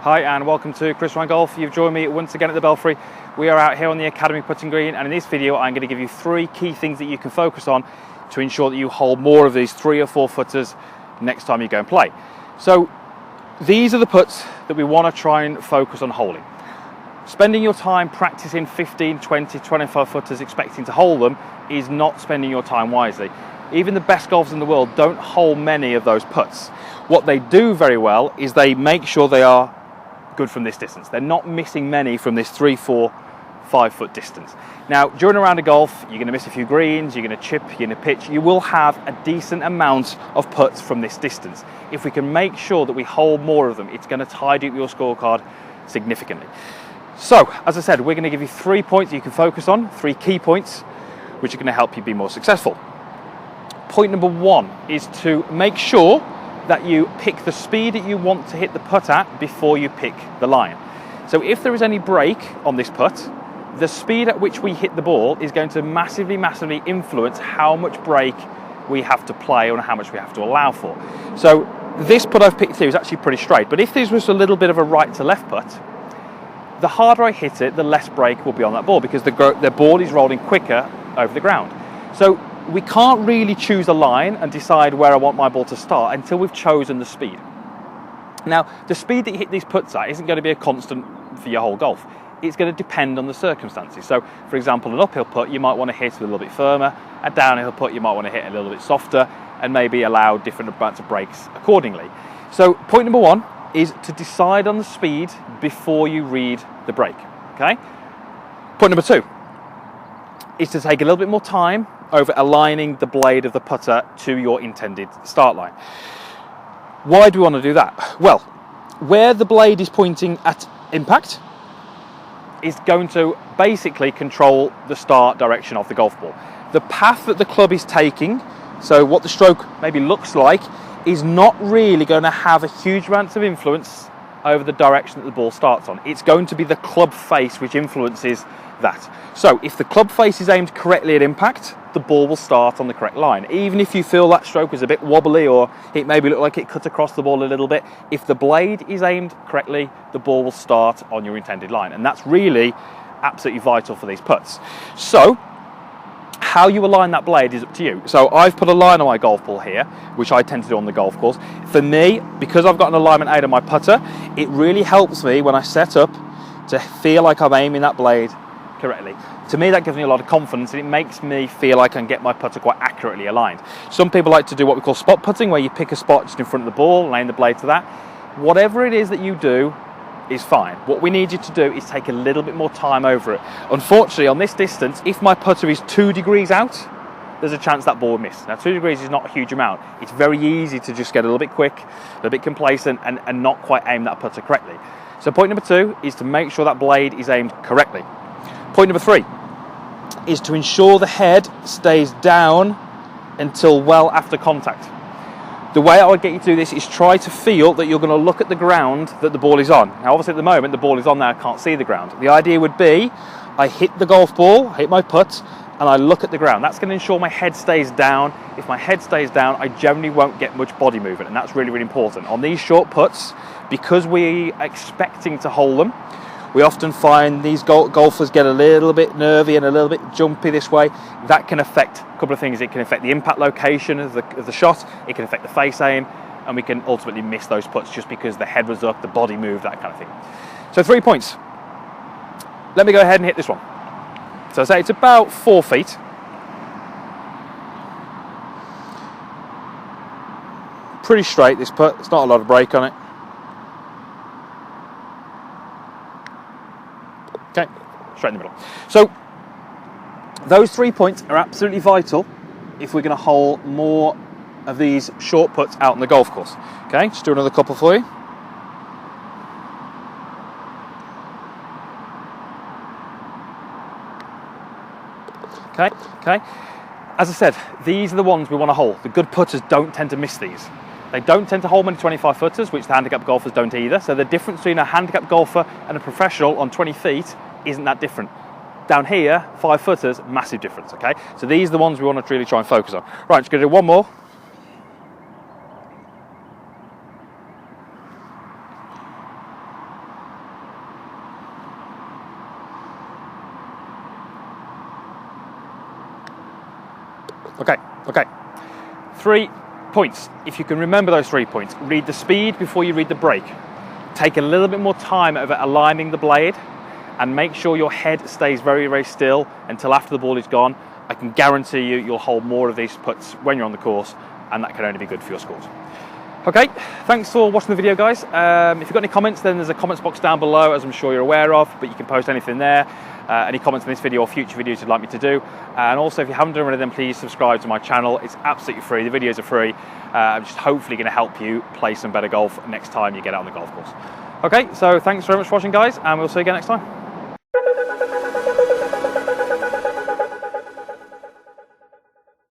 Hi and welcome to Chris Ryan Golf. You've joined me once again at the Belfry. We are out here on the Academy putting green, and in this video I'm going to give you 3 key things that you can focus on to ensure that you hold more of these 3 or 4 footers next time you go and play. So these are the putts that we want to try and focus on holding. Spending your time practicing 15, 20, 25 footers expecting to hold them is not spending your time wisely. Even the best golfers in the world don't hold many of those putts. What they do very well is they make sure they are good from this distance. They're not missing many from this 3, 4, 5 foot distance. Now, during a round of golf, you're going to miss a few greens, you're going to chip, you're going to pitch. You will have a decent amount of putts from this distance. If we can make sure that we hold more of them, it's going to tidy up your scorecard significantly. So, as I said, we're going to give you 3 points you can focus on, 3 key points, which are going to help you be more successful. Point number 1 is to make sure that you pick the speed that you want to hit the putt at before you pick the line. So if there is any break on this putt, the speed at which we hit the ball is going to massively influence how much break we have to play and how much we have to allow for. So this putt I've picked here is actually pretty straight, but if this was a little bit of a right to left putt, the harder I hit it, the less break will be on that ball because the ball is rolling quicker over the ground. So we can't really choose a line and decide where I want my ball to start until we've chosen the speed. Now, the speed that you hit these putts at isn't going to be a constant for your whole golf. It's going to depend on the circumstances. So, for example, an uphill putt you might want to hit a little bit firmer, a downhill putt you might want to hit a little bit softer, and maybe allow different amounts of breaks accordingly. So, point number 1 is to decide on the speed before you read the break. Okay? Point number 2 is to take a little bit more time over aligning the blade of the putter to your intended start line. Why do we want to do that? Well, where the blade is pointing at impact is going to basically control the start direction of the golf ball. The path that the club is taking, so what the stroke maybe looks like, is not really going to have a huge amount of influence over the direction that the ball starts on. It's going to be the club face which influences that. So if the club face is aimed correctly at impact, the ball will start on the correct line. Even if you feel that stroke is a bit wobbly or it maybe look like it cut across the ball a little bit, if the blade is aimed correctly, the ball will start on your intended line. And that's really absolutely vital for these putts. So how you align that blade is up to you. So I've put a line on my golf ball here, which I tend to do on the golf course. For me, because I've got an alignment aid on my putter, it really helps me when I set up to feel like I'm aiming that blade correctly. To me, that gives me a lot of confidence, and it makes me feel like I can get my putter quite accurately aligned. Some people like to do what we call spot putting, where you pick a spot just in front of the ball and aim the blade to that. Whatever it is that you do is fine. What we need you to do is take a little bit more time over it. Unfortunately, on this distance, if my putter is 2 degrees out, there's a chance that ball will miss. Now, 2 degrees is not a huge amount. It's very easy to just get a little bit quick, a little bit complacent, and not quite aim that putter correctly. So point number 2 is to make sure that blade is aimed correctly. Point number 3 is to ensure the head stays down until well after contact. The way I would get you to do this is try to feel that you're going to look at the ground that the ball is on. Now, obviously at the moment the ball is on there, I can't see the ground. The idea would be I hit the golf ball, I hit my putt, and I look at the ground. That's going to ensure my head stays down. If my head stays down, I generally won't get much body movement, and that's really important. On these short putts, because we are expecting to hold them, we often find these golfers get a little bit nervy and a little bit jumpy this way. That can affect a couple of things. It can affect the impact location of the shot, it can affect the face aim, and we can ultimately miss those putts just because the head was up, the body moved, that kind of thing. So 3 points. Let me go ahead and hit this one. So I say it's about 4 feet. Pretty straight, this putt. There's not a lot of break on it. Okay, straight in the middle. So those 3 points are absolutely vital if we're going to hold more of these short putts out on the golf course. Okay, just do another couple for you. Okay. As I said, these are the ones we want to hold. The good putters don't tend to miss these. They don't tend to hold many 25 footers, which the handicap golfers don't either. So the difference between a handicap golfer and a professional on 20 feet isn't that different. Down here, 5 footers, massive difference, okay? So these are the ones we want to really try and focus on. Right, just going to do one more. Okay, 3 points. If you can remember those 3 points, read the speed before you read the break. Take a little bit more time of aligning the blade and make sure your head stays very, very still until after the ball is gone. I can guarantee you, you'll hold more of these putts when you're on the course, and that can only be good for your scores. Okay, thanks for watching the video, guys. If you've got any comments, then there's a comments box down below, as I'm sure you're aware of, but you can post anything there. Any comments on this video or future videos you'd like me to do. And also, if you haven't done already, then please subscribe to my channel. It's absolutely free. The videos are free. I'm just hopefully going to help you play some better golf next time you get out on the golf course. Okay, so thanks very much for watching, guys, and we'll see you again next time.